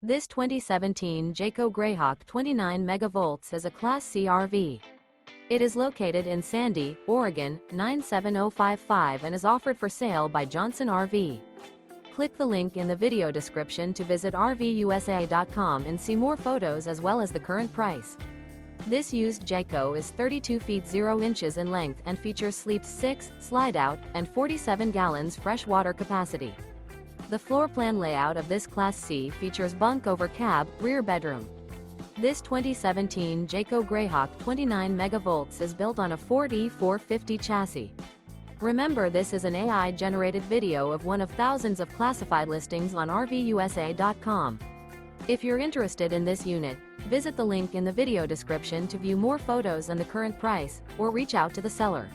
This 2017 Jayco Greyhawk 29MV is a Class C RV. It is located in Sandy, Oregon, 97055 and is offered for sale by Johnson RV. Click the link in the video description to visit RVUSA.com and see more photos as well as the current price. This used Jayco is 32 feet 0 inches in length and features sleeps 6, slide-out, and 47 gallons fresh water capacity. The floor plan layout of this Class C features bunk over cab, rear bedroom. This 2017 Jayco Greyhawk 29MV is built on a Ford E450 chassis. Remember, this is an AI-generated video of one of thousands of classified listings on RVUSA.com. If you're interested in this unit, visit the link in the video description to view more photos and the current price, or reach out to the seller.